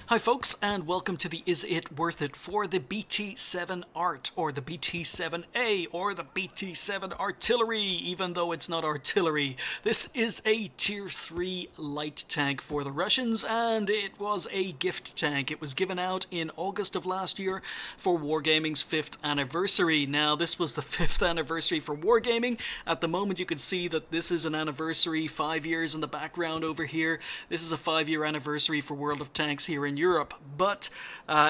Hi folks, and welcome to the Is It Worth It for the BT-7 Art, or the BT-7A, or the BT-7 Artillery, even though it's not artillery. This is a Tier 3 light tank for the Russians, and it was a gift tank. It was given out in August of last year for Wargaming's 5th anniversary. Now, this was the 5th anniversary for Wargaming. At the moment, you can see that this is an anniversary, 5 years in the background over here. This is a 5-year anniversary for World of Tanks here in Europe, but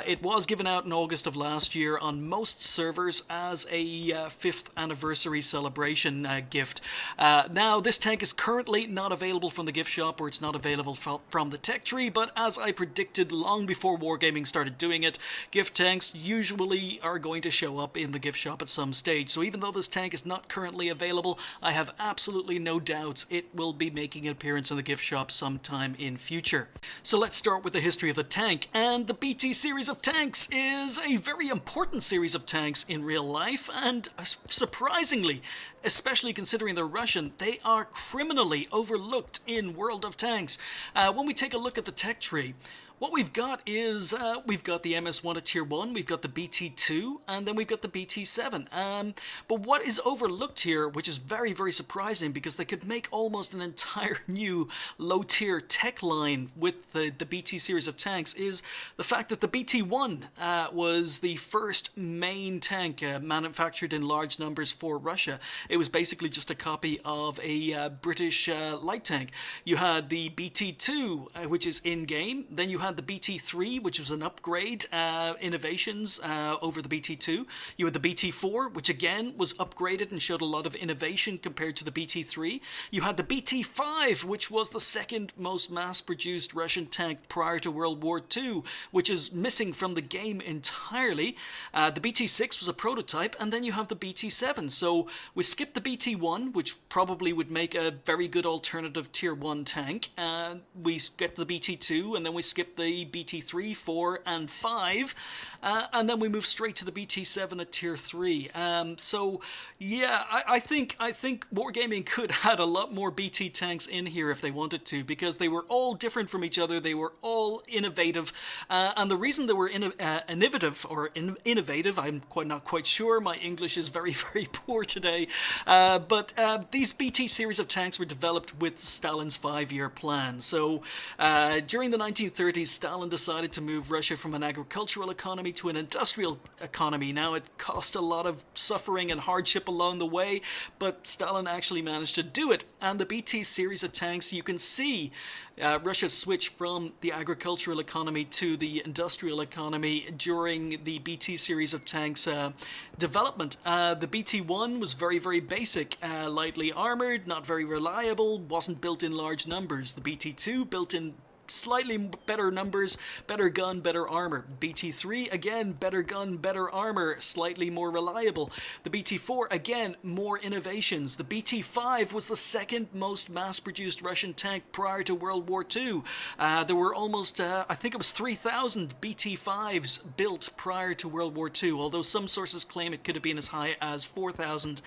it was given out in August of last year on most servers as a 5th anniversary celebration gift. Now, this tank is currently not available from the gift shop, or it's not available from the tech tree, but as I predicted long before Wargaming started doing it, gift tanks usually are going to show up in the gift shop at some stage. So even though this tank is not currently available, I have absolutely no doubts it will be making an appearance in the gift shop sometime in future. So let's start with the history of the tank, and the BT series of tanks is a very important series of tanks in real life, and surprisingly, especially considering they're Russian, they are criminally overlooked in World of Tanks. When we take a look at the tech tree, what we've got is, we've got the MS-1 at Tier 1, we've got the BT-2, and then we've got the BT-7. But what is overlooked here, which is very, very surprising, because they could make almost an entire new low-tier tech line with the BT series of tanks, is the fact that the BT-1 was the first main tank manufactured in large numbers for Russia. It was basically just a copy of a British light tank. You had the BT-2, which is in-game, then you had the BT-3, which was an upgrade, innovations over the BT-2. You had the BT-4, which again was upgraded and showed a lot of innovation compared to the BT-3. You had the BT-5, which was the second most mass-produced Russian tank prior to World War II, which is missing from the game entirely. The BT-6 was a prototype, and then you have the BT-7. So we skipped the BT-1, which probably would make a very good alternative Tier 1 tank. We get the BT-2, and then we skip the BT-3, 4, and 5, and then we move straight to the BT-7 at Tier 3. So, yeah, I think Wargaming could have had a lot more BT tanks in here if they wanted to, because they were all different from each other, they were all innovative, and the reason they were innovative, I'm not quite sure, my English is very, very poor today, but these BT series of tanks were developed with Stalin's 5-year plan. So, during the 1930s, Stalin decided to move Russia from an agricultural economy to an industrial economy. Now, it cost a lot of suffering and hardship along the way, but Stalin actually managed to do it. And the BT series of tanks, you can see Russia switched from the agricultural economy to the industrial economy during the BT series of tanks development. The BT-1 was very, very basic, lightly armored, not very reliable, wasn't built in large numbers. The BT-2 built in slightly better numbers, better gun, better armor. BT-3, again, better gun, better armor, slightly more reliable. The BT-4, again, more innovations. The BT-5 was the second most mass-produced Russian tank prior to World War II. There were almost, I think it was 3,000 BT-5s built prior to World War II, although some sources claim it could have been as high as 4,000.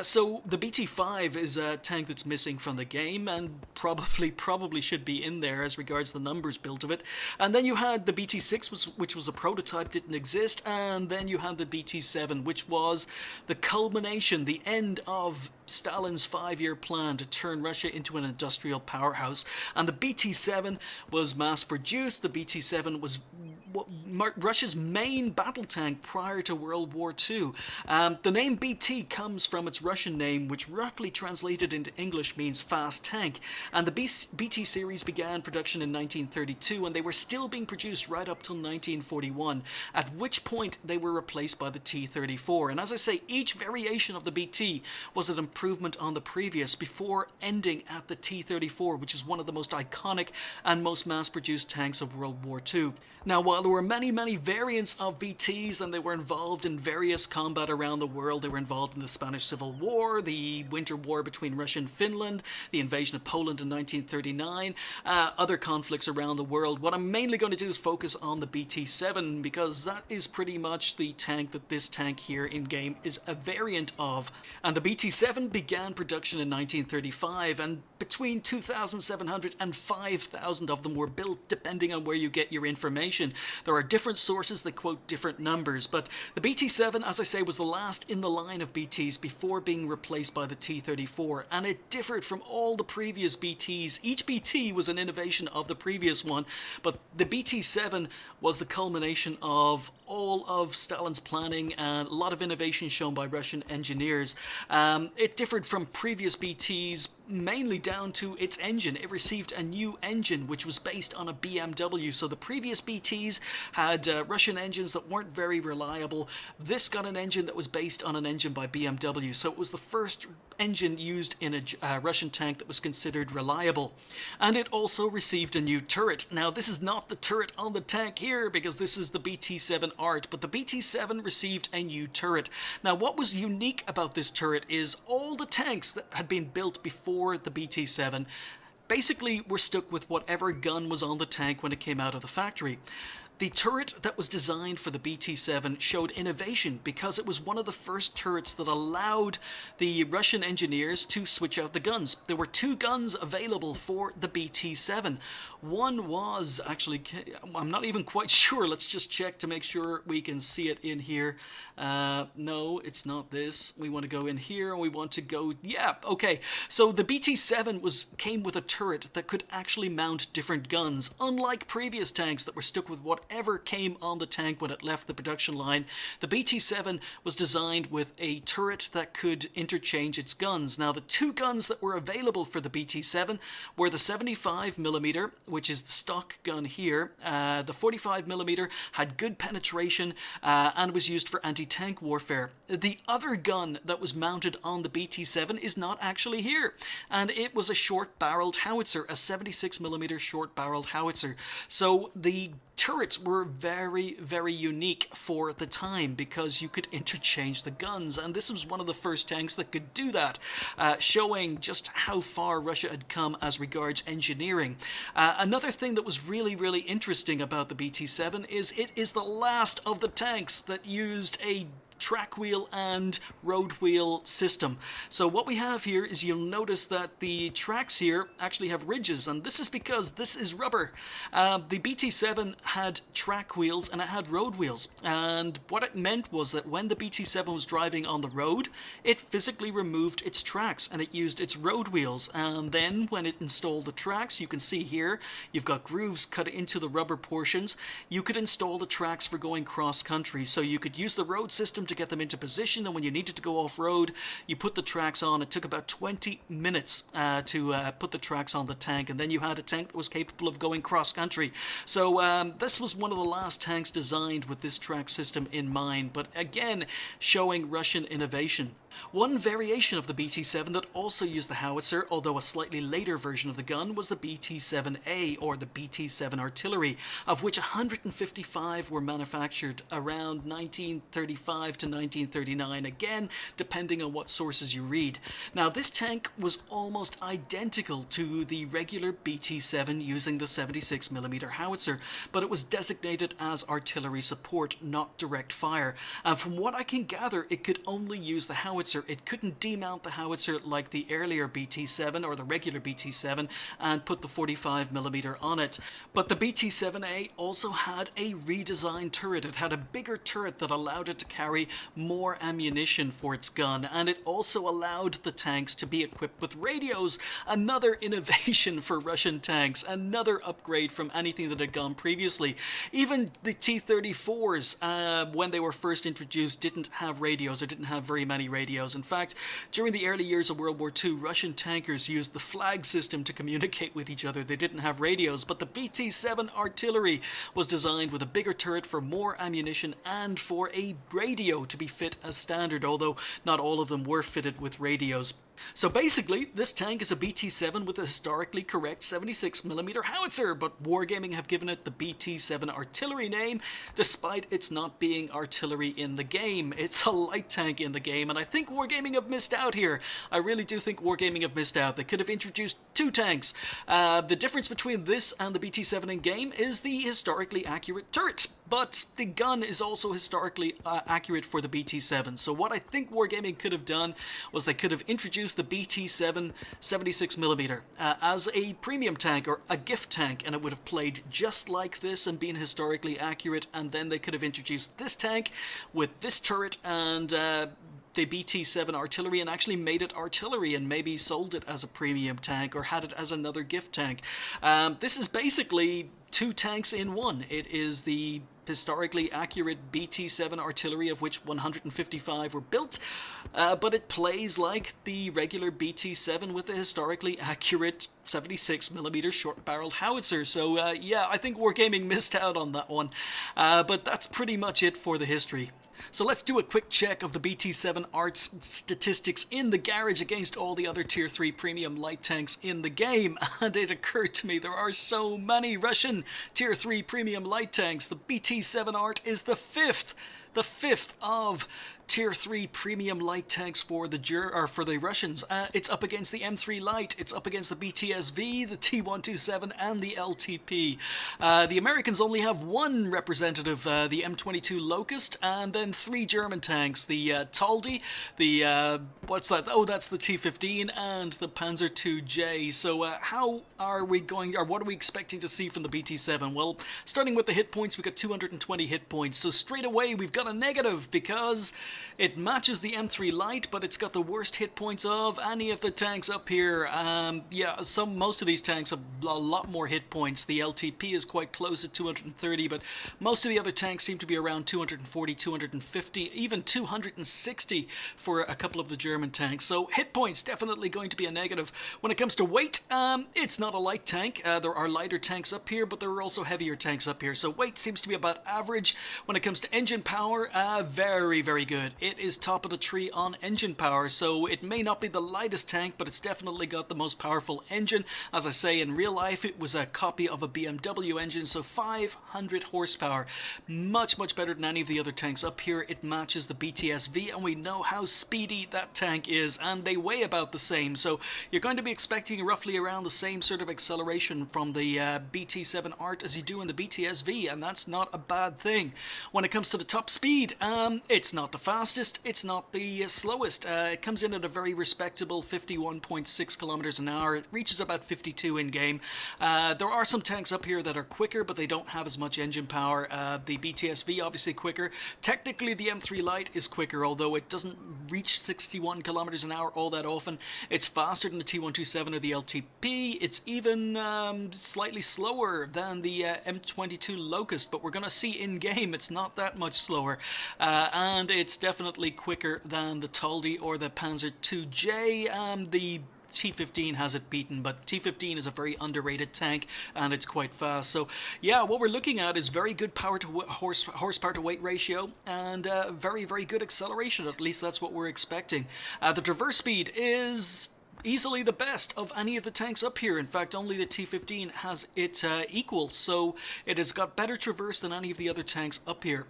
So the BT-5 is a tank that's missing from the game, and probably should be in there as regards the numbers built of it. And then you had the BT-6, which was a prototype, didn't exist, and then you had the BT-7, which was the culmination, the end of Stalin's 5-year plan to turn Russia into an industrial powerhouse. And the BT-7 was mass-produced. The BT-7 was Russia's main battle tank prior to World War II. The name BT comes from its Russian name, which roughly translated into English means fast tank, and the BT series began production in 1932, and they were still being produced right up till 1941, at which point they were replaced by the T-34. And as I say, each variation of the BT was an improvement on the previous before ending at the T-34, which is one of the most iconic and most mass-produced tanks of World War II. Now, while there were many many variants of BTs, and they were involved in various combat around the world. They were involved in the Spanish Civil War, the Winter War between Russia and Finland, the invasion of Poland in 1939, other conflicts around the world. What I'm mainly going to do is focus on the BT-7, because that is pretty much the tank that this tank here in-game is a variant of. And the BT-7 began production in 1935, and between 2,700 and 5,000 of them were built, depending on where you get your information. There are different sources that quote different numbers, but the BT-7, as I say, was the last in the line of BTs before being replaced by the T-34, and it differed from all the previous BTs. Each BT was an innovation of the previous one, but the BT-7 was the culmination of all of Stalin's planning and a lot of innovation shown by Russian engineers. It differed from previous BTs mainly down to its engine. It received a new engine which was based on a BMW. So the previous BTs had Russian engines that weren't very reliable. This got an engine that was based on an engine by BMW. So it was the first engine used in a Russian tank that was considered reliable. And it also received a new turret. Now, this is not the turret on the tank here, because this is the BT-7 Art, but the BT-7 received a new turret. Now, what was unique about this turret is all the tanks that had been built before the BT-7 basically were stuck with whatever gun was on the tank when it came out of the factory. The turret that was designed for the BT-7 showed innovation because it was one of the first turrets that allowed the Russian engineers to switch out the guns. There were two guns available for the BT-7. One was actually, I'm not even quite sure, let's just check to make sure we can see it in here. No, it's not this. We want to go in here and we want to go, yeah, okay. So the BT-7 came with a turret that could actually mount different guns. Unlike previous tanks that were stuck with whatever came on the tank when it left the production line, the BT-7 was designed with a turret that could interchange its guns. Now, the two guns that were available for the BT-7 were the 75mm, which is the stock gun here. The 45mm had good penetration and was used for anti-tank warfare. The other gun that was mounted on the BT-7 is not actually here, and it was a short-barreled howitzer, a 76mm short-barreled howitzer. So the turrets were very, very unique for the time because you could interchange the guns, and this was one of the first tanks that could do that, showing just how far Russia had come as regards engineering. Another thing that was really, really interesting about the BT-7 is it is the last of the tanks that used a track wheel and road wheel system. So what we have here is, you'll notice that the tracks here actually have ridges, and this is because this is rubber. The BT-7 had track wheels and it had road wheels, and what it meant was that when the BT-7 was driving on the road, it physically removed its tracks and it used its road wheels. And then when it installed the tracks, you can see here you've got grooves cut into the rubber portions. You could install the tracks for going cross country, so you could use the road system to get them into position, and when you needed to go off-road, you put the tracks on. It took about 20 minutes to put the tracks on the tank, and then you had a tank that was capable of going cross-country. So this was one of the last tanks designed with this track system in mind, but again, showing Russian innovation. One variation of the BT-7 that also used the howitzer, although a slightly later version of the gun, was the BT-7A, or the BT-7 artillery, of which 155 were manufactured around 1935 to 1939, again, depending on what sources you read. Now, this tank was almost identical to the regular BT-7 using the 76mm howitzer, but it was designated as artillery support, not direct fire. And from what I can gather, it could only use the howitzer. It couldn't demount the howitzer like the earlier BT-7 or the regular BT-7 and put the 45mm on it. But the BT-7A also had a redesigned turret. It had a bigger turret that allowed it to carry more ammunition for its gun, and it also allowed the tanks to be equipped with radios. Another innovation for Russian tanks, another upgrade from anything that had gone previously. Even the T-34s, when they were first introduced, didn't have radios, or didn't have very many radios. In fact, during the early years of World War II, Russian tankers used the flag system to communicate with each other. They didn't have radios, but the BT-7 artillery was designed with a bigger turret for more ammunition and for a radio to be fit as standard, although not all of them were fitted with radios. So basically, this tank is a BT-7 with a historically correct 76mm howitzer, but Wargaming have given it the BT-7 artillery name, despite its not being artillery in the game. It's a light tank in the game, and I think Wargaming have missed out here. I really do think Wargaming have missed out. They could have introduced two tanks. The difference between this and the BT-7 in game is the historically accurate turret, but the gun is also historically accurate for the BT-7. So what I think Wargaming could have done was they could have introduced the BT-7 76mm as a premium tank or a gift tank, and it would have played just like this and been historically accurate, and then they could have introduced this tank with this turret and the BT-7 artillery and actually made it artillery and maybe sold it as a premium tank or had it as another gift tank. This is basically two tanks in one. It is the historically accurate BT-7 artillery, of which 155 were built, but it plays like the regular BT-7 with the historically accurate 76mm short-barreled howitzer. So yeah, I think Wargaming missed out on that one, but that's pretty much it for the history. So let's do a quick check of the BT-7 Art's statistics in the garage against all the other Tier 3 premium light tanks in the game, and it occurred to me there are so many Russian Tier 3 premium light tanks. The BT-7 Art is the fifth of Tier 3 premium light tanks for the Russians. It's up against the M3 Light, it's up against the BTSV, the T127, and the LTP. The Americans only have one representative, the M22 Locust, and then three German tanks, the Taldi, the, what's that? Oh, that's the T15, and the Panzer IIJ. So how are we going, or what are we expecting to see from the BT-7? Well, starting with the hit points, we've got 220 hit points. So straight away, we've got a negative because it matches the M3 Light, but it's got the worst hit points of any of the tanks up here. Yeah, most of these tanks have a lot more hit points. The LTP is quite close at 230, but most of the other tanks seem to be around 240, 250, even 260 for a couple of the German tanks. So hit points definitely going to be a negative. When it comes to weight, it's not a light tank. There are lighter tanks up here, but there are also heavier tanks up here. So weight seems to be about average. When it comes to engine power, very, very good. It is top of the tree on engine power, so it may not be the lightest tank, but it's definitely got the most powerful engine. As I say, in real life, it was a copy of a BMW engine, so 500 horsepower. Much, much better than any of the other tanks up here. It matches the BTSV, and we know how speedy that tank is, and they weigh about the same, so you're going to be expecting roughly around the same sort of acceleration from the BT-7 Art as you do in the BTSV, and that's not a bad thing. When it comes to the top speed, it's not the fastest, it's not the slowest. It comes in at a very respectable 51.6 kilometers an hour. It reaches about 52 in game. There are some tanks up here that are quicker, but they don't have as much engine power. The BTSV obviously quicker. Technically the M3 Light is quicker, although it doesn't reach 61 kilometers an hour all that often. It's faster than the T127 or the LTP. It's even slightly slower than the M22 Locust, but we're going to see in game it's not that much slower. And it's definitely quicker than the Taldi or the Panzer IIJ. The T15 has it beaten, but T15 is a very underrated tank and it's quite fast. So yeah, what we're looking at is very good power to horsepower to weight ratio and very, very good acceleration. At least that's what we're expecting. The traverse speed is easily the best of any of the tanks up here. In fact, only the T15 has it equal, so it has got better traverse than any of the other tanks up here.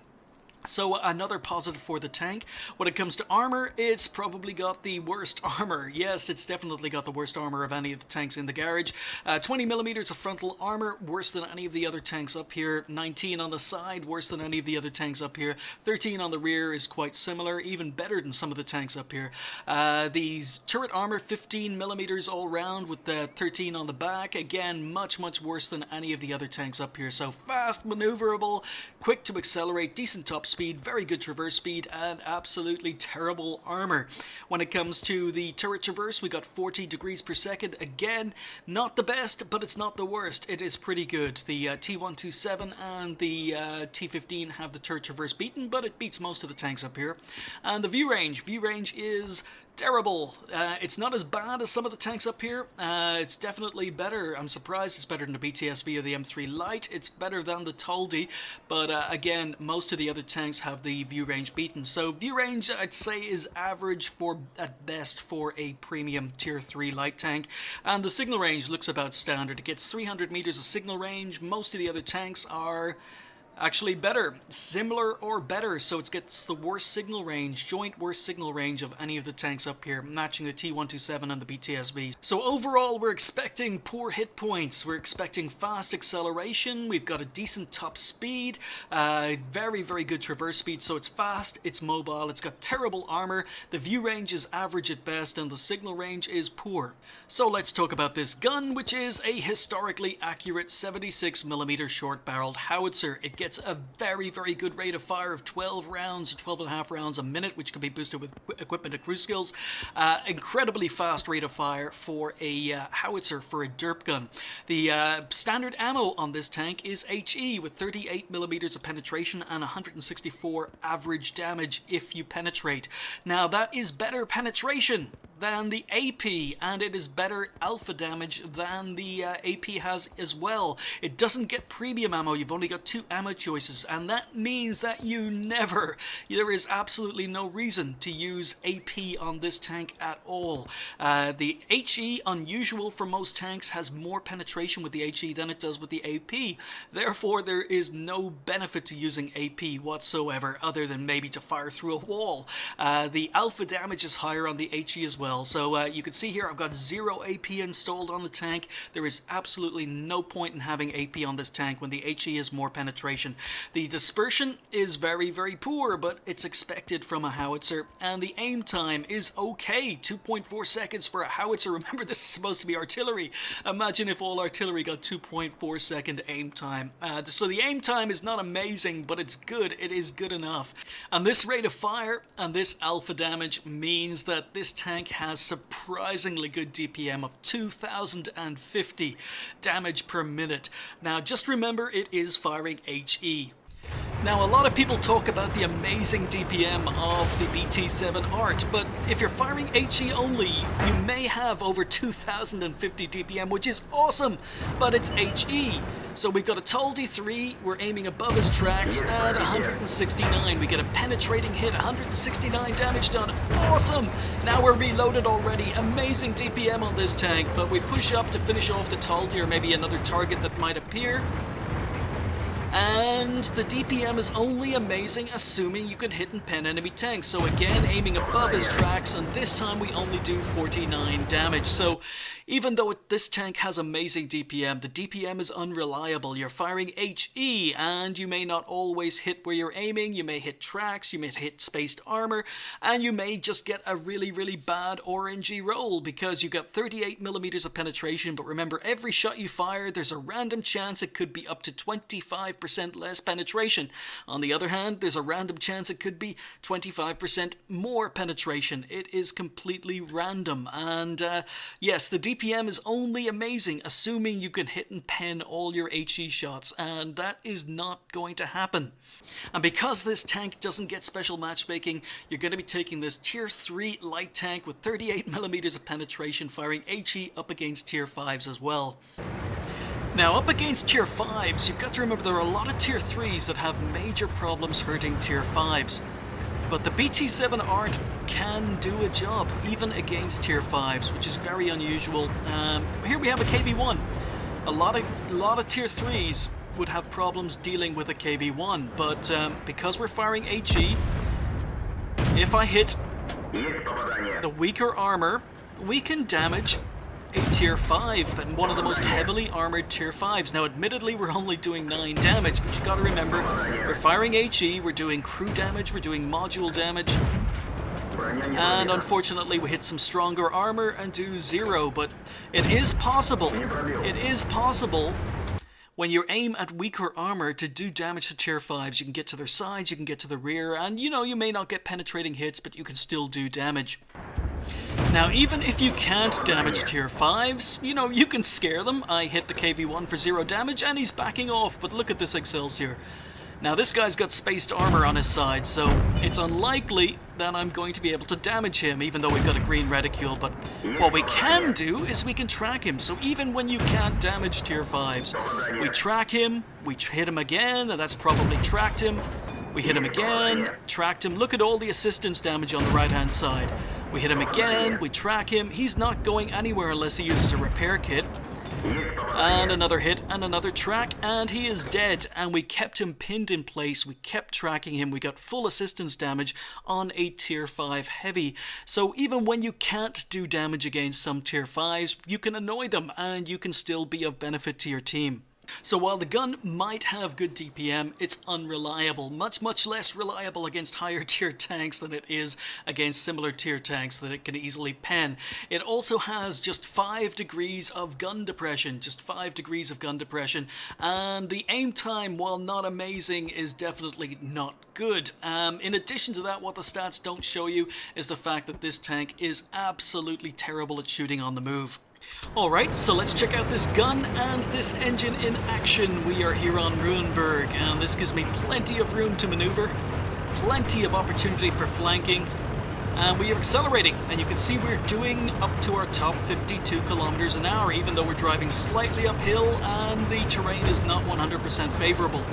So another positive for the tank. When it comes to armor, it's probably got the worst armor. Yes, it's definitely got the worst armor of any of the tanks in the garage. 20 millimeters of frontal armor, worse than any of the other tanks up here. 19 on the side, worse than any of the other tanks up here. 13 on the rear is quite similar, even better than some of the tanks up here. These turret armor, 15 millimeters all round with the 13 on the back. Again, much, much worse than any of the other tanks up here. So fast, maneuverable, quick to accelerate, decent top speed, very good traverse speed, and absolutely terrible armor. When it comes to the turret traverse, we got 40 degrees per second. Again, not the best, but it's not the worst. It is pretty good. The T127 and the T15 have the turret traverse beaten, but it beats most of the tanks up here. And the view range is Terrible. It's not as bad as some of the tanks up here. It's definitely better. I'm surprised it's better than the BT-7A or the M3 Light. It's better than the Toldi, but again, most of the other tanks have the view range beaten. So view range, I'd say, is average for at best for a premium tier 3 light tank, and the signal range looks about standard. It gets 300 meters of signal range. Most of the other tanks are actually better, similar or better, so it gets the worst signal range, joint worst signal range of any of the tanks up here, matching the T127 and the BT-7A. So overall, we're expecting poor hit points, we're expecting fast acceleration, we've got a decent top speed, very good traverse speed, so it's fast, it's mobile, it's got terrible armor, the view range is average at best, and the signal range is poor. So let's talk about this gun, which is a historically accurate 76mm short-barreled howitzer. It gets a very good rate of fire of 12 rounds or 12.5 rounds a minute, which can be boosted with equipment and crew skills. Incredibly fast rate of fire for a howitzer, for a derp gun. The standard ammo on this tank is HE with 38mm of penetration and 164 average damage if you penetrate. Now that is better penetration than the AP, and it is better alpha damage than the AP has as well. It doesn't get premium ammo, you've only got 2 ammo choices, and that means that there is absolutely no reason to use AP on this tank at all. The HE, unusual for most tanks, has more penetration with the HE than it does with the AP. Therefore, there is no benefit to using AP whatsoever, other than maybe to fire through a wall. The alpha damage is higher on the HE as well. So you can see here I've got 0 AP installed on the tank. There is absolutely no point in having AP on this tank when the HE is more penetration. The dispersion is very poor, but it's expected from a howitzer, and the aim time is okay, 2.4 seconds for a howitzer. Remember, this is supposed to be artillery. Imagine if all artillery got 2.4 second aim time. So the aim time is not amazing, but it's good. It is good enough. And this rate of fire and this alpha damage means that this tank has surprisingly good DPM of 2050 damage per minute. Now just remember, it is firing HE. Now, a lot of people talk about the amazing DPM of the BT-7 Art, but if you're firing HE only, you may have over 2050 DPM, which is awesome, but it's HE. So we've got a Toldi 3, we're aiming above his tracks at 169. We get a penetrating hit, 169 damage done. Awesome! Now we're reloaded already. Amazing DPM on this tank, but we push up to finish off the Toldi or maybe another target that might appear. And the DPM is only amazing assuming you can hit and pen enemy tanks. So again, aiming above his tracks, and this time we only do 49 damage. So even though this tank has amazing DPM, the DPM is unreliable. You're firing HE, and you may not always hit where you're aiming. You may hit tracks, you may hit spaced armor, and you may just get a really bad RNG roll because you got 38mm of penetration. But remember, every shot you fire, there's a random chance it could be up to 25% less penetration. On the other hand, there's a random chance it could be 25% more penetration. It is completely random, and yes, the DPM is only amazing assuming you can hit and pen all your HE shots, and that is not going to happen. And because this tank doesn't get special matchmaking, you're going to be taking this tier 3 light tank with 38mm of penetration, firing HE up against tier 5s as well. Now, up against tier 5s, you've got to remember there are a lot of tier 3s that have major problems hurting tier 5s. But the BT-7 Art can do a job, even against tier 5s, which is very unusual. Here we have a KV-1. A lot of tier 3s would have problems dealing with a KV-1, but because we're firing HE, if I hit the weaker armor, we can damage a tier 5, than one of the most heavily armored tier 5s. Now admittedly we're only doing 9 damage, but you gotta remember, we're firing HE, we're doing crew damage, we're doing module damage, and unfortunately we hit some stronger armor and do 0, but it is possible when you aim at weaker armor to do damage to tier 5s. You can get to their sides, you can get to the rear, and you may not get penetrating hits, but you can still do damage. Now, even if you can't damage tier 5s, you can scare them. I hit the KV-1 for 0 damage, and he's backing off, but look at this Excelsior. Now this guy's got spaced armor on his side, so it's unlikely that I'm going to be able to damage him, even though we've got a green reticule. But what we can do is we can track him. So even when you can't damage tier 5s, we track him, we hit him again, and that's probably tracked him. We hit him again, tracked him. Look at all the assistance damage on the right-hand side. We hit him again, we track him. He's not going anywhere unless he uses a repair kit. And another hit, and another track, and he is dead. And we kept him pinned in place, we kept tracking him, we got full assistance damage on a tier 5 heavy. So even when you can't do damage against some tier 5s, you can annoy them, and you can still be of benefit to your team. So while the gun might have good DPM, it's unreliable, much less reliable against higher tier tanks than it is against similar tier tanks that it can easily pen. It also has just 5 degrees of gun depression, and the aim time, while not amazing, is definitely not good. In addition to that, what the stats don't show you is the fact that this tank is absolutely terrible at shooting on the move. Alright, so let's check out this gun and this engine in action. We are here on Ruinberg, and this gives me plenty of room to maneuver, plenty of opportunity for flanking, and we are accelerating, and you can see we're doing up to our top 52 kilometers an hour, even though we're driving slightly uphill and the terrain is not 100% favorable.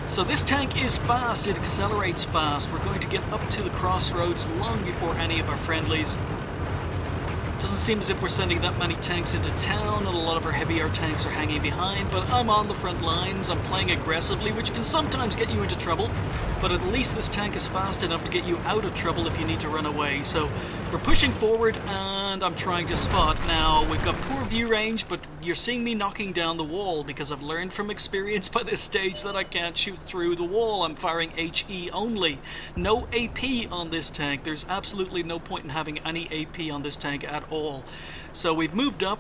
So this tank is fast, it accelerates fast. We're going to get up to the crossroads long before any of our friendlies. Doesn't seem as if we're sending that many tanks into town, and a lot of our heavier tanks are hanging behind, but I'm on the front lines, I'm playing aggressively, which can sometimes get you into trouble, but at least this tank is fast enough to get you out of trouble if you need to run away. So we're pushing forward, and I'm trying to spot. Now, we've got poor view range, but you're seeing me knocking down the wall, because I've learned from experience by this stage that I can't shoot through the wall. I'm firing HE only. No AP on this tank. There's absolutely no point in having any AP on this tank at all. So we've moved up.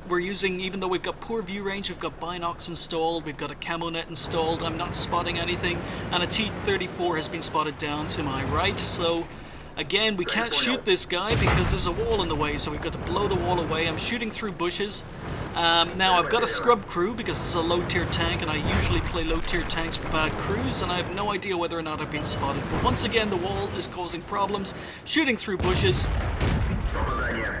We're using, even though we've got poor view range, we've got binocs installed, we've got a camo net installed, I'm not spotting anything, and a T-34 has been spotted down to my right. So again, we can't shoot this guy because there's a wall in the way, so we've got to blow the wall away. I'm shooting through bushes. Now I've got a scrub crew because this is a low tier tank, and I usually play low tier tanks with bad crews, and I have no idea whether or not I've been spotted. But once again, the wall is causing problems. Shooting through bushes.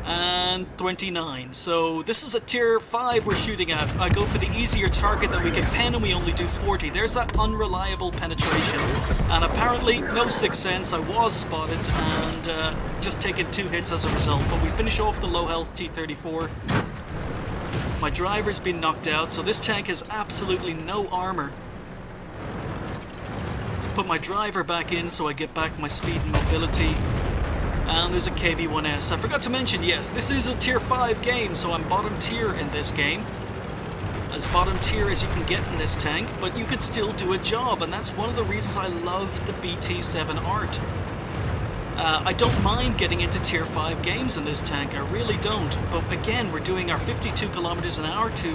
And 29. So this is a tier 5 we're shooting at. I go for the easier target that we can pen, and we only do 40. There's that unreliable penetration. And apparently, no sixth sense, I was spotted and just taken 2 hits as a result. But we finish off the low health T-34. My driver's been knocked out, so this tank has absolutely no armor. Let's put my driver back in so I get back my speed and mobility. And there's a KV-1S. I forgot to mention, yes, this is a tier 5 game, so I'm bottom tier in this game. As bottom tier as you can get in this tank, but you could still do a job, and that's one of the reasons I love the BT-7 art. I don't mind getting into tier 5 games in this tank, I really don't. But again, we're doing our 52 kilometers an hour to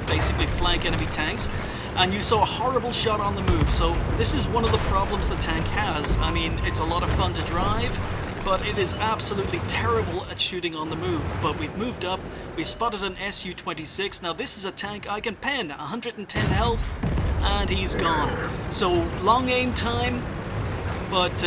basically flank enemy tanks. And you saw a horrible shot on the move, so this is one of the problems the tank has. I mean, it's a lot of fun to drive, but it is absolutely terrible at shooting on the move. But we've moved up, we've spotted an Su-26. Now this is a tank I can pen, 110 health, and he's gone. So long aim time, but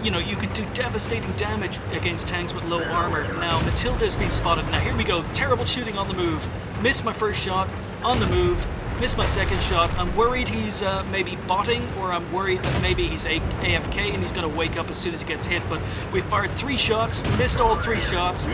you know, you can do devastating damage against tanks with low armor. Now Matilda's been spotted. Now here we go, terrible shooting on the move. Missed my first shot on the move. Missed my second shot. I'm worried he's maybe botting, or I'm worried that maybe he's AFK and he's going to wake up as soon as he gets hit. But we fired 3 shots, missed all 3 shots.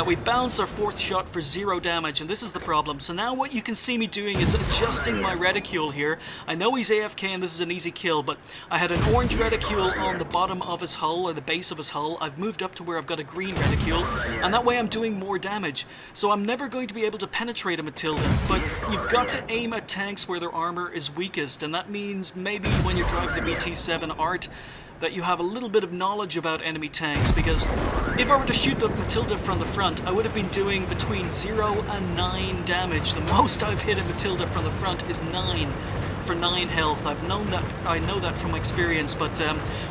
We bounced our 4th shot for 0 damage, and this is the problem. So now what you can see me doing is adjusting my reticule here. I know he's AFK and this is an easy kill, but I had an orange reticule on the bottom of his hull, or the base of his hull. I've moved up to where I've got a green reticule, and that way I'm doing more damage. So I'm never going to be able to penetrate a Matilda, but you've got to aim at tanks where their armor is weakest, and that means maybe when you're driving the BT-7 art that you have a little bit of knowledge about enemy tanks, because if I were to shoot the Matilda from the front, I would have been doing between 0 and 9 damage. The most I've hit a Matilda from the front is 9 for 9 health. I know that from experience, but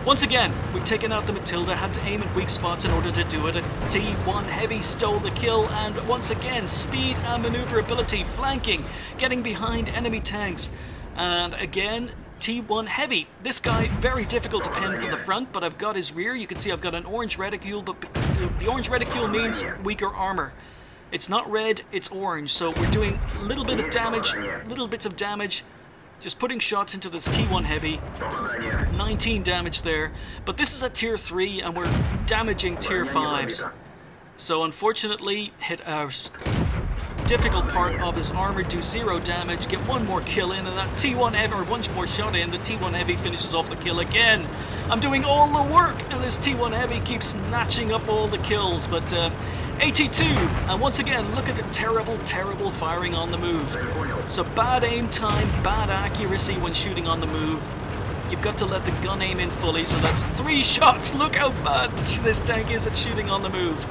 once again, we've taken out the Matilda, had to aim at weak spots in order to do it. A T1 Heavy stole the kill, and once again, speed and maneuverability, flanking, getting behind enemy tanks. And again, T1 Heavy. This guy, very difficult to pen from the front, but I've got his rear. You can see I've got an orange reticule, but the orange reticule means weaker armor. It's not red, it's orange, so we're doing a little bit of damage, little bits of damage, just putting shots into this T1 Heavy. 19 damage there, but this is a tier 3 and we're damaging tier 5s. So unfortunately, hit a difficult part of his armor, do 0 damage, get one more kill in, and that T1 Heavy, or one more shot in, the T1 Heavy finishes off the kill again. I'm doing all the work, and this T1 Heavy keeps snatching up all the kills, but 82, and once again, look at the terrible, terrible firing on the move. So bad aim time, bad accuracy when shooting on the move. You've got to let the gun aim in fully, so that's 3 shots. Look how bad this tank is at shooting on the move.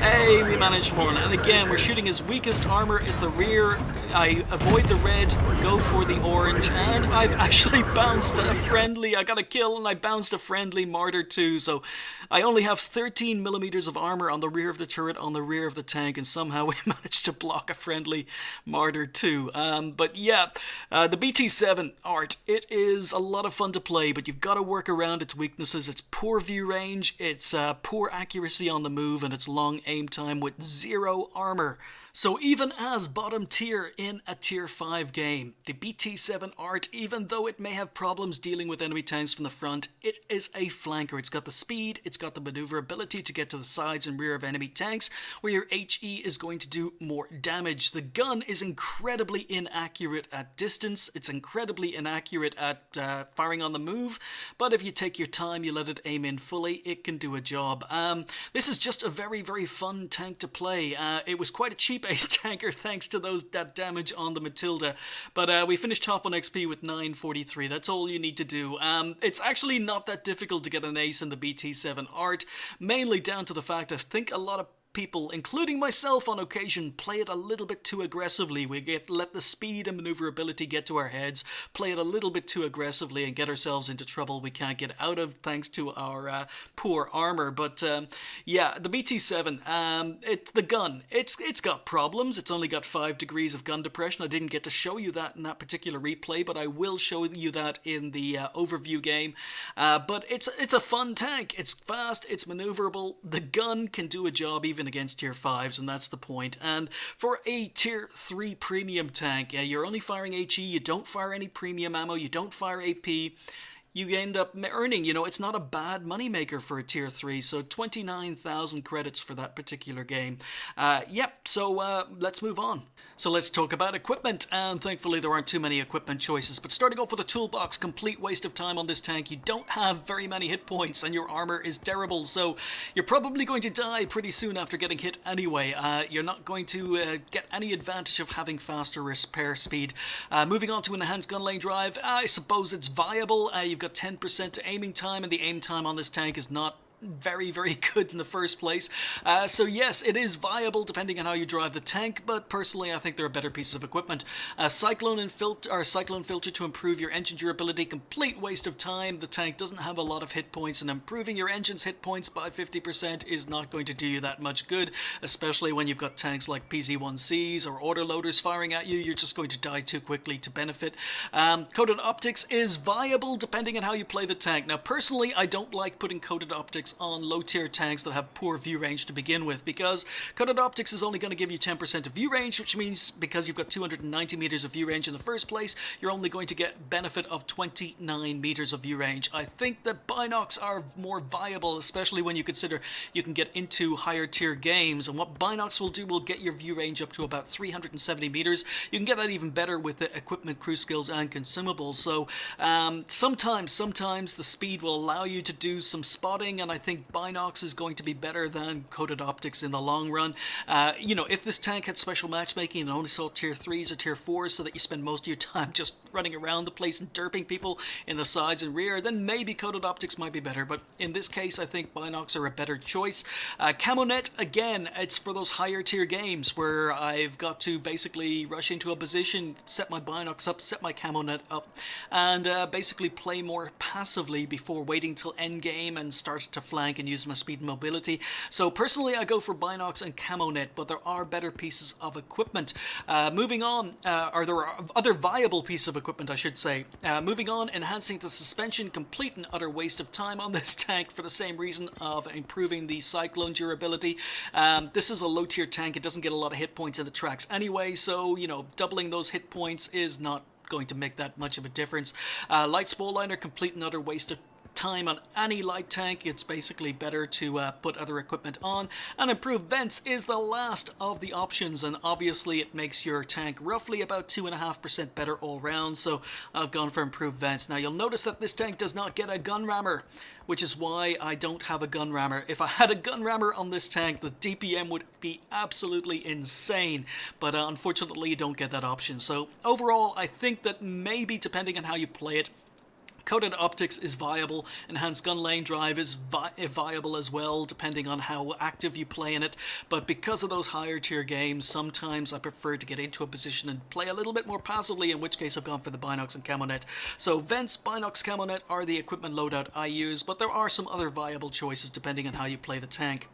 Hey, we managed one, and again, we're shooting his weakest armor at the rear. I avoid the red, go for the orange, and I've actually bounced a friendly. I got a kill, and I bounced a friendly Martyr 2, so I only have 13 millimeters of armor on the rear of the turret, on the rear of the tank, and somehow we managed to block a friendly Martyr 2. But yeah, the BT-7 art, it is a lot of fun to play, but you've got to work around its weaknesses. It's poor view range, it's poor accuracy on the move, and it's long aim time with 0 armor. So even as bottom tier in a tier 5 game, the BT-7 art, even though it may have problems dealing with enemy tanks from the front, it is a flanker. It's got the speed, it's got the maneuverability to get to the sides and rear of enemy tanks, where your HE is going to do more damage. The gun is incredibly inaccurate at distance, it's incredibly inaccurate at firing on the move, but if you take your time, you let it aim in fully, it can do a job. This is just a very, very fun tank to play. It was quite a cheap ace tanker thanks to that damage on the Matilda, but we finished top on XP with 943. That's all you need to do. It's actually not that difficult to get an ace in the BT-7 art, mainly down to the fact I think a lot of people, including myself on occasion, play it a little bit too aggressively. We let the speed and maneuverability get to our heads, play it a little bit too aggressively and get ourselves into trouble we can't get out of thanks to our poor armor. But yeah, the BT-7, it's the gun. It's got problems. It's only got 5 degrees of gun depression. I didn't get to show you that in that particular replay, but I will show you that in the overview game. But it's a fun tank. It's fast, it's maneuverable. The gun can do a job even against tier 5s, and that's the point. And for a tier 3 premium tank, you're only firing HE, you don't fire any premium ammo, you don't fire AP, you end up earning, it's not a bad moneymaker for a tier 3, so 29,000 credits for that particular game. So let's move on. So let's talk about equipment, and thankfully there aren't too many equipment choices, but starting off with a toolbox, complete waste of time on this tank. You don't have very many hit points and your armor is terrible, so you're probably going to die pretty soon after getting hit anyway. You're not going to get any advantage of having faster repair speed. Moving on to enhanced gun lane drive, I suppose it's viable. You've got 10% aiming time, and the aim time on this tank is not very, very good in the first place. So yes, it is viable depending on how you drive the tank, but personally I think there are better pieces of equipment. Cyclone filter to improve your engine durability, complete waste of time. The tank doesn't have a lot of hit points, and improving your engine's hit points by 50% is not going to do you that much good, especially when you've got tanks like PZ-1Cs or autoloaders firing at you. You're just going to die too quickly to benefit. Coated optics is viable depending on how you play the tank. Now personally I don't like putting coated optics on low tier tanks that have poor view range to begin with, because coated optics is only going to give you 10% of view range, which means because you've got 290 meters of view range in the first place, you're only going to get benefit of 29 meters of view range. I think that binocs are more viable, especially when you consider you can get into higher tier games, and what binocs will do will get your view range up to about 370 meters. You can get that even better with the equipment, crew skills and consumables. So sometimes the speed will allow you to do some spotting, and I think binocs is going to be better than coated optics in the long run. If this tank had special matchmaking and only saw tier 3s or tier 4s so that you spend most of your time just running around the place and derping people in the sides and rear, then maybe coated optics might be better, but in this case I think binocs are a better choice. Camonet, again, it's for those higher tier games where I've got to basically rush into a position, set my binocs up, set my camonet up, and basically play more passively before waiting till end game and start to flank and use my speed and mobility. So personally, I go for Binox and Camo Net, but there are better pieces of equipment. Moving on, or there are other viable pieces of equipment, I should say. Moving on, enhancing the suspension, complete and utter waste of time on this tank for the same reason of improving the cyclone durability. This is a low tier tank. It doesn't get a lot of hit points in the tracks anyway, so, you know, doubling those hit points is not going to make that much of a difference. Light spore liner, complete and utter waste of time on any light tank. It's basically better to put other equipment on. And improved vents is the last of the options, and obviously it makes your tank roughly about 2.5% better all round, so I've gone for improved vents. Now you'll notice that this tank does not get a gun rammer, which is why I don't have a gun rammer. If I had a gun rammer on this tank, the DPM would be absolutely insane, but unfortunately you don't get that option. So overall, I think that maybe, depending on how you play it, coated optics is viable, enhanced gun lane drive is viable as well, depending on how active you play in it, but because of those higher tier games, sometimes I prefer to get into a position and play a little bit more passively, in which case I've gone for the Binox and Camo Net. So Vents, Binox, Camo Net are the equipment loadout I use, but there are some other viable choices depending on how you play the tank.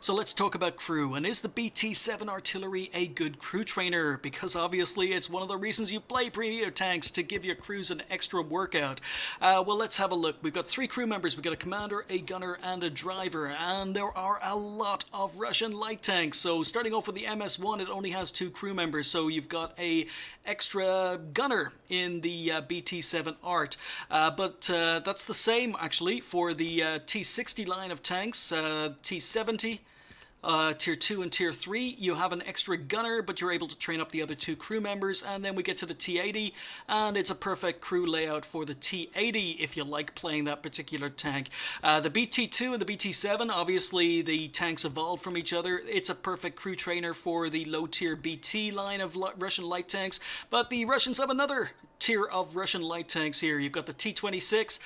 So let's talk about crew, and is the BT-7 artillery a good crew trainer? Because obviously it's one of the reasons you play premier tanks, to give your crews an extra workout. Well, let's have a look. We've got 3 crew members. We've got a commander, a gunner, and a driver, and there are a lot of Russian light tanks. So starting off with the MS-1, it only has 2 crew members, so you've got a extra gunner in the BT-7 Art. But that's the same actually for the T-60 line of tanks, T-70. Tier 2 and Tier 3, you have an extra gunner, but you're able to train up the other 2 crew members, and then we get to the T-80, and it's a perfect crew layout for the T-80 if you like playing that particular tank. The BT-2 and the BT-7, obviously the tanks evolve from each other. It's a perfect crew trainer for the low-tier BT line of Russian light tanks, but the Russians have another tier of Russian light tanks here. You've got the T-26,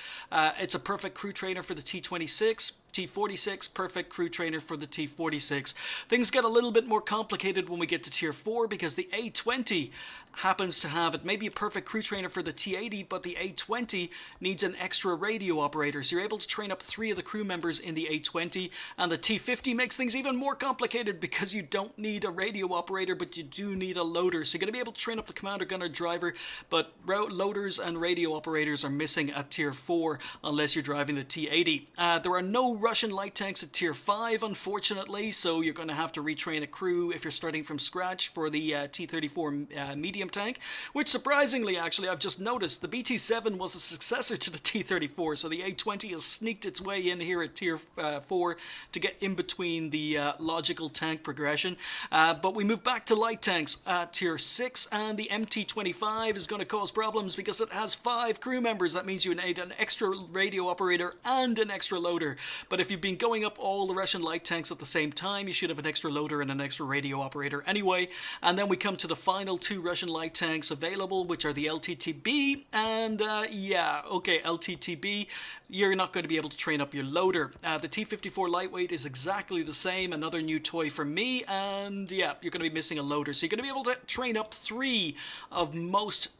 it's a perfect crew trainer for the T-26. T-46, perfect crew trainer for the T-46. Things get a little bit more complicated when we get to Tier 4, because the A-20 happens to have, it may be a perfect crew trainer for the T-80, but the A-20 needs an extra radio operator, so you're able to train up 3 of the crew members in the A-20, and the T-50 makes things even more complicated because you don't need a radio operator, but you do need a loader, so you're going to be able to train up the commander, gunner, driver, but loaders and radio operators are missing at Tier 4 unless you're driving the T-80. There are no Russian light tanks at Tier 5, unfortunately, so you're going to have to retrain a crew if you're starting from scratch for the T-34 medium tank, which surprisingly, actually, I've just noticed, the BT-7 was a successor to the T-34, so the A-20 has sneaked its way in here at Tier 4 to get in between the logical tank progression. But we move back to light tanks at Tier 6, and the MT-25 is going to cause problems because it has 5 crew members. That means you need an extra radio operator and an extra loader. But if you've been going up all the Russian light tanks at the same time, you should have an extra loader and an extra radio operator anyway. And then we come to the final 2 Russian light tanks available, which are the LTTB and yeah, okay, LTTB, you're not going to be able to train up your loader. The T-54 lightweight is exactly the same, another new toy for me, and yeah, you're going to be missing a loader. So you're going to be able to train up 3 of most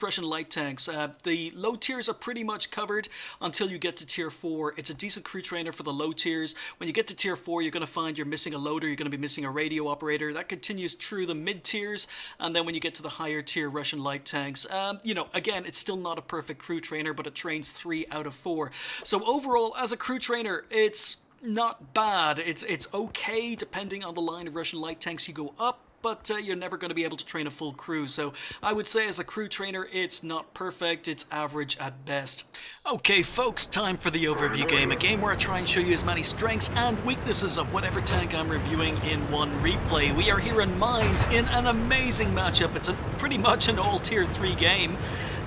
Russian light tanks. The low tiers are pretty much covered until you get to Tier 4. It's a decent crew trainer for the low tiers. When you get to Tier 4, you're going to find you're missing a loader, you're going to be missing a radio operator. That continues through the mid tiers, and then when you get to the higher tier Russian light tanks, you know, again, it's still not a perfect crew trainer, but it trains 3 out of 4. So overall, as a crew trainer, it's not bad. It's okay depending on the line of Russian light tanks you go up, but you're never going to be able to train a full crew. So I would say as a crew trainer, it's not perfect, it's average at best. Okay folks, time for the overview game, a game where I try and show you as many strengths and weaknesses of whatever tank I'm reviewing in one replay. We are here in Mines in an amazing matchup. It's pretty much an all Tier 3 game.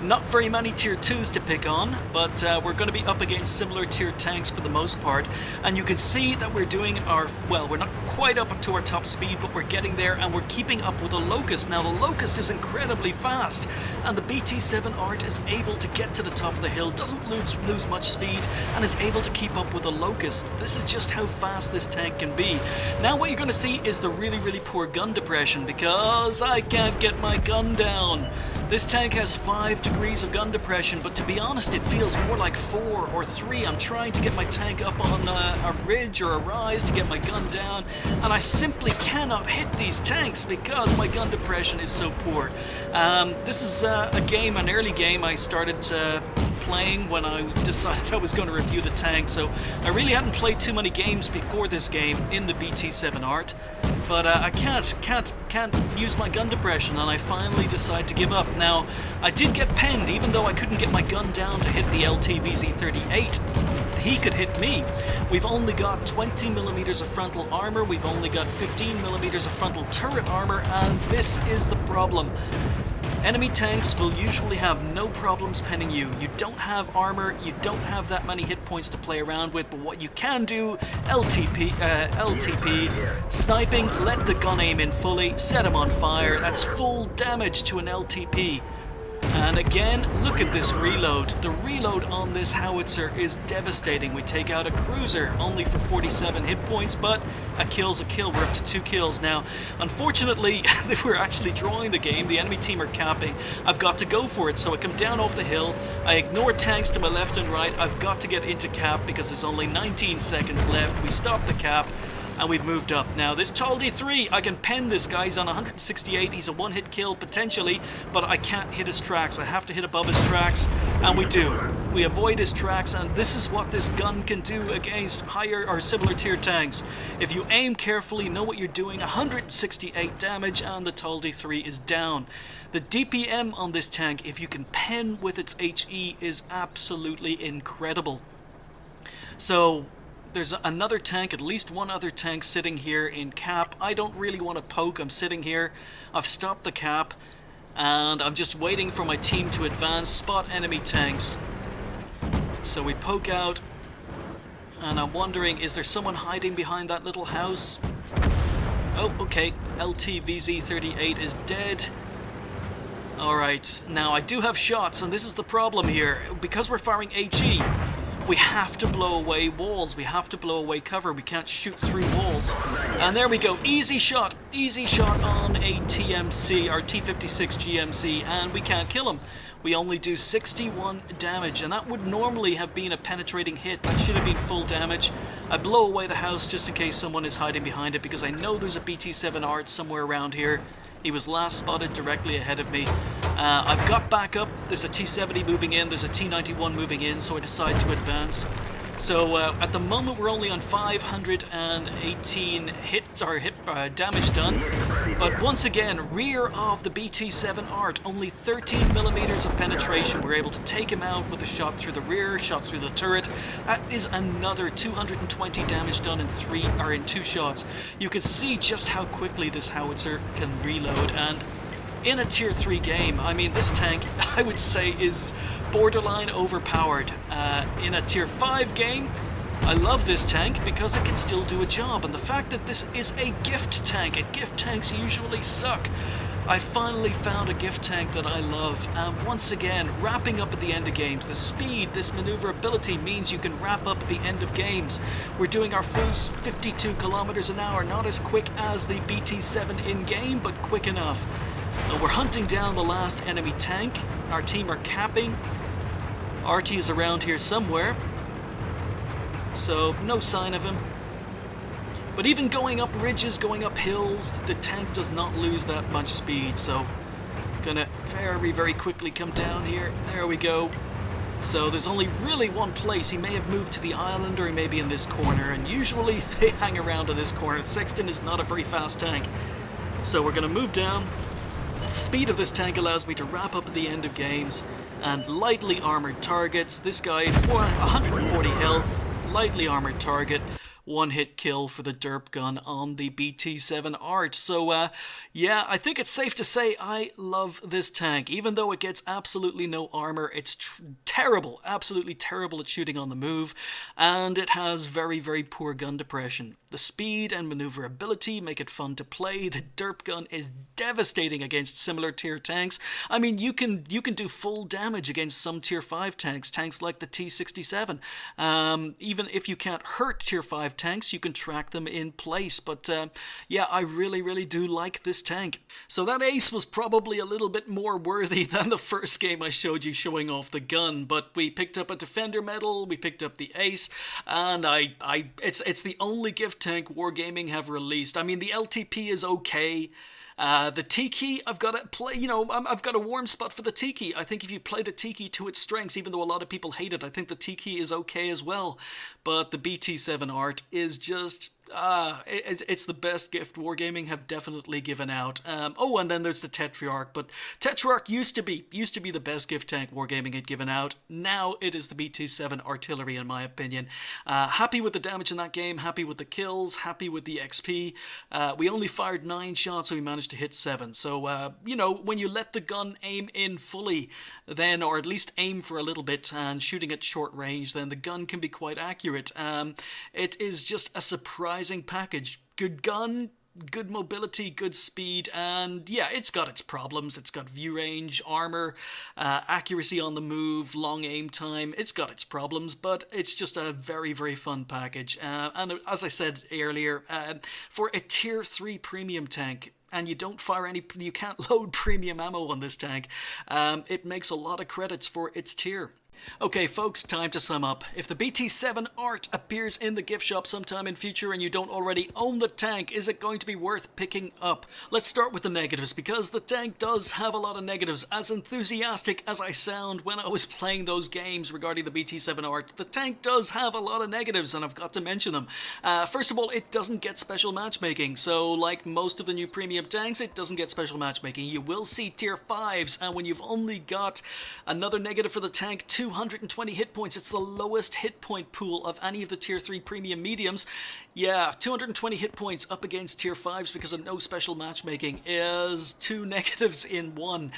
Not very many Tier 2s to pick on, but we're going to be up against similar tier tanks for the most part. And you can see that we're doing our, well, we're not quite up to our top speed, but we're getting there, and we're keeping up with the Locust. Now, the Locust is incredibly fast, and the BT-7 Art is able to get to the top of the hill, doesn't lose much speed, and is able to keep up with the Locust. This is just how fast this tank can be. Now, what you're going to see is the really, really poor gun depression, because I can't get my gun down. This tank has 5 degrees of gun depression, but to be honest, it feels more like 4 or 3. I'm trying to get my tank up on a ridge or a rise to get my gun down, and I simply cannot hit these tanks because my gun depression is so poor. This is an early game I started playing when I decided I was going to review the tank, so I really hadn't played too many games before this game in the BT-7 art. But I can't use my gun depression, and I finally decide to give up. Now, I did get penned, even though I couldn't get my gun down to hit the LT-VZ38. He could hit me. We've only got 20mm of frontal armor, we've only got 15mm of frontal turret armor, and this is the problem. Enemy tanks will usually have no problems penning you. You don't have armor, you don't have that many hit points to play around with, but what you can do, LTP, sniping, let the gun aim in fully, set him on fire, that's full damage to an LTP. And again, look at this reload. The reload on this howitzer is devastating. We take out a cruiser, only for 47 hit points, but a kill's a kill. We're up to 2 kills now. Unfortunately, we're actually drawing the game. The enemy team are capping. I've got to go for it, so I come down off the hill. I ignore tanks to my left and right. I've got to get into cap because there's only 19 seconds left. We stop the cap, and we've moved up. Now, this Taldi 3, I can pen this guy. He's on 168. He's a one-hit kill, potentially, but I can't hit his tracks. I have to hit above his tracks, and we do. We avoid his tracks, and this is what this gun can do against higher or similar tier tanks. If you aim carefully, know what you're doing, 168 damage, and the Taldi 3 is down. The DPM on this tank, if you can pen with its HE, is absolutely incredible. So, there's another tank, at least one other tank sitting here in cap. I don't really want to poke. I'm sitting here. I've stopped the cap, and I'm just waiting for my team to advance, spot enemy tanks. So we poke out, and I'm wondering, is there someone hiding behind that little house? Oh, okay. LT-VZ38 is dead. Alright, now I do have shots, and this is the problem here. Because we're firing HE, we have to blow away walls, we have to blow away cover, we can't shoot through walls. And there we go, easy shot on a TMC, our T56 GMC, and we can't kill him. We only do 61 damage, and that would normally have been a penetrating hit. That should have been full damage. I blow away the house just in case someone is hiding behind it, because I know there's a BT-7 art somewhere around here. He was last spotted directly ahead of me. I've got backup. There's a T-70 moving in, there's a T-91 moving in, so I decide to advance. So at the moment we're only on 518 hits, or damage done. But once again, rear of the BT-7 art, only 13mm of penetration. We're able to take him out with a shot through the rear, shot through the turret. That is another 220 damage done in 2 shots. You can see just how quickly this howitzer can reload, and in a tier 3 game, I mean, this tank, I would say, is borderline overpowered. In a tier 5 game, I love this tank because it can still do a job, and the fact that this is a gift tank, and gift tanks usually suck. I finally found a gift tank that I love, and once again, wrapping up at the end of games. The speed, this maneuverability means you can wrap up at the end of games. We're doing our full 52 kilometers an hour, not as quick as the BT-7 in-game, but quick enough. We're hunting down the last enemy tank. Our team are capping. RT is around here somewhere, so no sign of him. But even going up ridges, going up hills, the tank does not lose that much speed, so gonna very, very quickly come down here. There we go. So there's only really one place. He may have moved to the island, or he may be in this corner, and usually they hang around in this corner. The Sexton is not a very fast tank, so we're gonna move down. The speed of this tank allows me to wrap up at the end of games, and lightly armored targets. This guy, 140 health, lightly armored target, one-hit kill for the derp gun on the BT-7 art. So, yeah, I think it's safe to say I love this tank. Even though it gets absolutely no armor, it's terrible, absolutely terrible at shooting on the move, and it has very, very poor gun depression. The speed and maneuverability make it fun to play. The derp gun is devastating against similar tier tanks. I mean, you can do full damage against some tier 5 tanks like the T-67. Even if you can't hurt tier 5 tanks, you can track them in place. But yeah, I really, really do like this tank. So that ace was probably a little bit more worthy than the first game I showed you showing off the gun, but we picked up a defender medal, we picked up the ace, and it's the only gift tank Wargaming have released. I mean, the LTP is okay. The Tiki, I've got to play, I've got a warm spot for the Tiki. I think if you play the Tiki to its strengths, even though a lot of people hate it, I think the Tiki is okay as well. But the BT-7 art is just, it's the best gift Wargaming have definitely given out. Oh, and then there's the Tetrarch, but Tetrarch used to be the best gift tank Wargaming had given out. Now it is the BT-7 artillery, in my opinion. Happy with the damage in that game, happy with the kills, happy with the XP. We only fired 9 shots, so we managed to hit 7. So, when you let the gun aim in fully, then, or at least aim for a little bit and shooting at short range, then the gun can be quite accurate. It is just a surprising package. Good gun, good mobility, good speed, and yeah, it's got its problems. It's got view range, armor, accuracy on the move, long aim time. It's got its problems, but it's just a very, very fun package. And as I said earlier, for a tier 3 premium tank, and you can't load premium ammo on this tank, it makes a lot of credits for its tier. Okay folks, time to sum up. If the BT-7 art appears in the gift shop sometime in future and you don't already own the tank, is it going to be worth picking up? Let's start with the negatives, because the tank does have a lot of negatives. As enthusiastic as I sound when I was playing those games regarding the BT-7 art, the tank does have a lot of negatives, and I've got to mention them. First of all, it doesn't get special matchmaking, so like most of the new premium tanks, it doesn't get special matchmaking. You will see tier 5s, and when you've only got another negative for the tank, 220 hit points. It's the lowest hit point pool of any of the tier 3 premium mediums. Yeah, 220 hit points up against tier 5s because of no special matchmaking is 2 negatives in 1.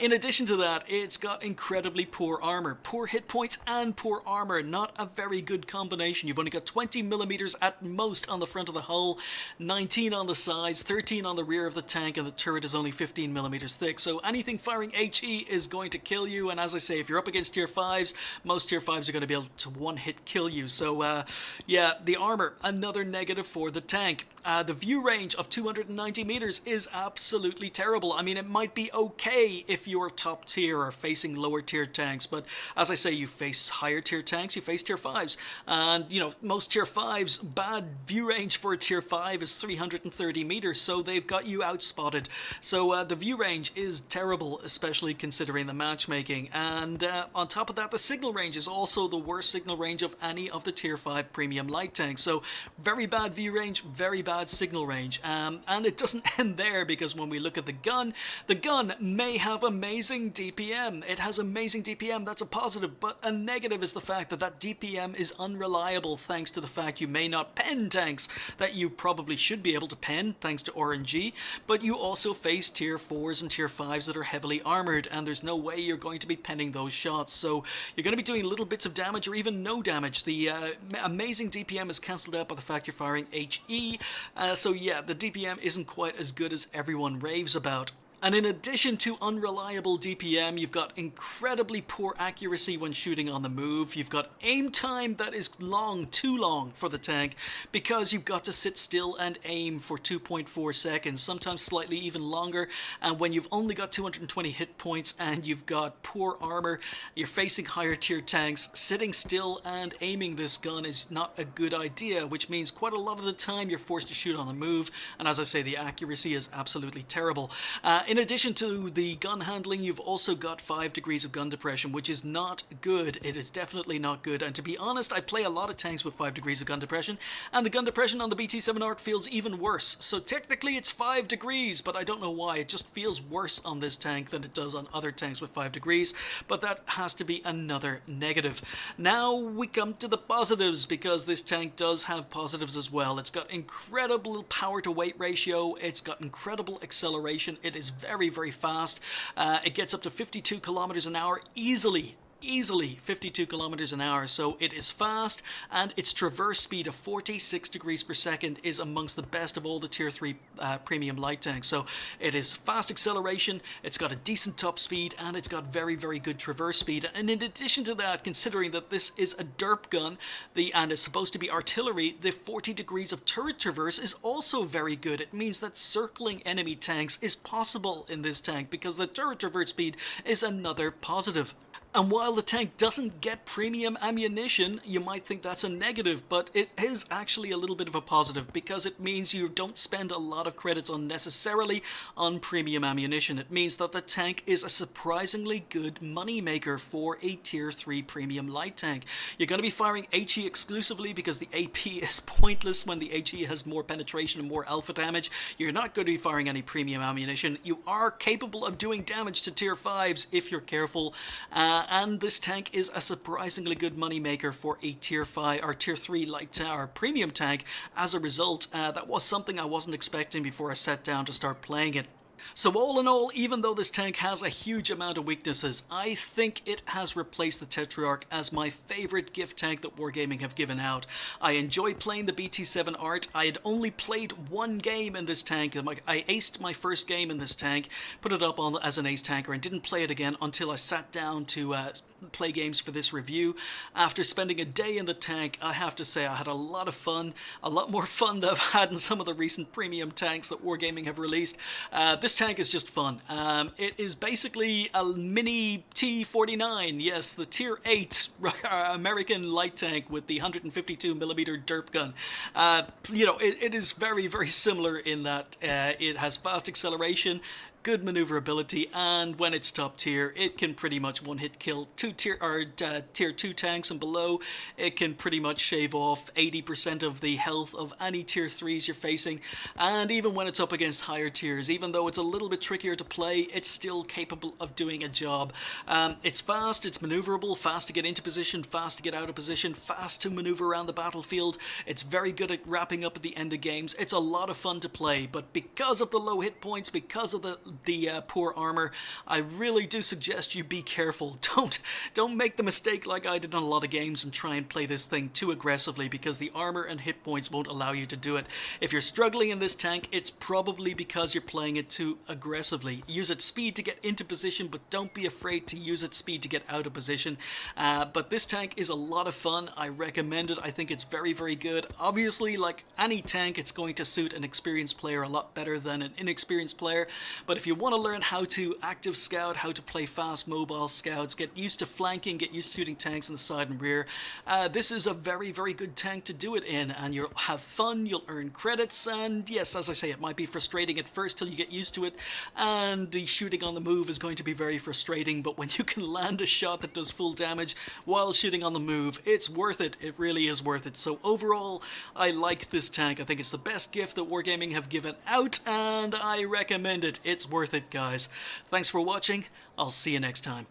In addition to that, it's got incredibly poor armor. Poor hit points and poor armor. Not a very good combination. You've only got 20 millimeters at most on the front of the hull, 19 on the sides, 13 on the rear of the tank, and the turret is only 15 millimeters thick. So anything firing HE is going to kill you, and as I say, if you're up against tier 5s, most tier 5s are going to be able to one-hit kill you. So, yeah, the armor, another negative for the tank. The view range of 290 meters is absolutely terrible. I mean, it might be okay if you're top tier or facing lower tier tanks, but as I say, you face higher tier tanks, you face tier 5s, and, most tier 5s, bad view range for a tier 5 is 330 meters, so they've got you outspotted. So, the view range is terrible, especially considering the matchmaking, and on top of that, the signal range is also the worst signal range of any of the tier 5 premium light tanks. So very bad view range, very bad signal range. And it doesn't end there, because when we look at the gun may have amazing DPM. It has amazing DPM, that's a positive, but a negative is the fact that that DPM is unreliable thanks to the fact you may not pen tanks that you probably should be able to pen thanks to RNG, but you also face tier 4s and tier 5s that are heavily armored, and there's no way you're going to be penning those shots. So you're going to be doing little bits of damage or even no damage. The amazing DPM is cancelled out by the fact you're firing HE. So yeah, the DPM isn't quite as good as everyone raves about. And in addition to unreliable DPM, you've got incredibly poor accuracy when shooting on the move. You've got aim time that is long, too long for the tank, because you've got to sit still and aim for 2.4 seconds, sometimes slightly even longer. And when you've only got 220 hit points and you've got poor armor, you're facing higher tier tanks, sitting still and aiming this gun is not a good idea, which means quite a lot of the time you're forced to shoot on the move. And as I say, the accuracy is absolutely terrible. In addition to the gun handling, you've also got 5 degrees of gun depression, which is not good. It is definitely not good. And to be honest, I play a lot of tanks with 5 degrees of gun depression, and the gun depression on the BT-7 art feels even worse. So technically it's 5 degrees, but I don't know why. It just feels worse on this tank than it does on other tanks with 5 degrees, but that has to be another negative. Now we come to the positives, because this tank does have positives as well. It's got incredible power to weight ratio. It's got incredible acceleration. It is very, very fast. It gets up to 52 kilometers an hour easily easily 52 kilometers an hour, so it is fast, and its traverse speed of 46 degrees per second is amongst the best of all the tier 3 premium light tanks. So it is fast acceleration, it's got a decent top speed, and it's got very, very good traverse speed. And in addition to that, considering that this is a derp gun and it's supposed to be artillery, the 40 degrees of turret traverse is also very good. It means that circling enemy tanks is possible in this tank because the turret traverse speed is another positive. And while the tank doesn't get premium ammunition, you might think that's a negative, but it is actually a little bit of a positive because it means you don't spend a lot of credits unnecessarily on premium ammunition. It means that the tank is a surprisingly good moneymaker for a tier 3 premium light tank. You're going to be firing HE exclusively because the AP is pointless when the HE has more penetration and more alpha damage. You're not going to be firing any premium ammunition. You are capable of doing damage to tier 5s if you're careful. And this tank is a surprisingly good moneymaker for a tier 5 or tier 3 light or premium tank. As a result, that was something I wasn't expecting before I sat down to start playing it. So all in all, even though this tank has a huge amount of weaknesses, I think it has replaced the Tetrarch as my favorite gift tank that Wargaming have given out. I enjoy playing the BT-7 Art. I had only played one game in this tank. I aced my first game in this tank, put it up on as an ace tanker, and didn't play it again until I sat down to play games for this review. After spending a day in the tank, I have to say I had a lot of fun, a lot more fun than I've had in some of the recent premium tanks that Wargaming have released. This tank is just fun. It is basically a mini T-49, yes, the tier 8 American light tank with the 152mm derp gun. You know, it is very, very similar in that it has fast acceleration, good maneuverability, and when it's top tier, it can pretty much one-hit kill tier 2 tanks and below. It can pretty much shave off 80% of the health of any tier 3s you're facing, and even when it's up against higher tiers, even though it's a little bit trickier to play, it's still capable of doing a job. It's fast, it's maneuverable, fast to get into position, fast to get out of position, fast to maneuver around the battlefield. It's very good at wrapping up at the end of games. It's a lot of fun to play, but because of the low hit points, because of the poor armor, I really do suggest you be careful. Don't make the mistake like I did on a lot of games and try and play this thing too aggressively, because the armor and hit points won't allow you to do it. If you're struggling in this tank, it's probably because you're playing it too aggressively. Use its speed to get into position, but don't be afraid to use its speed to get out of position. But this tank is a lot of fun. I recommend it. I think it's very, very good. Obviously, like any tank, it's going to suit an experienced player a lot better than an inexperienced player, but if you want to learn how to active scout, how to play fast mobile scouts, get used to flanking, get used to shooting tanks in the side and rear, this is a very, very good tank to do it in, and you'll have fun, you'll earn credits, and yes, as I say, it might be frustrating at first till you get used to it, and the shooting on the move is going to be very frustrating, but when you can land a shot that does full damage while shooting on the move, it's worth it. It really is worth it. So overall, I like this tank. I think it's the best gift that Wargaming have given out, and I recommend it. It's worth it, guys. Thanks for watching. I'll see you next time.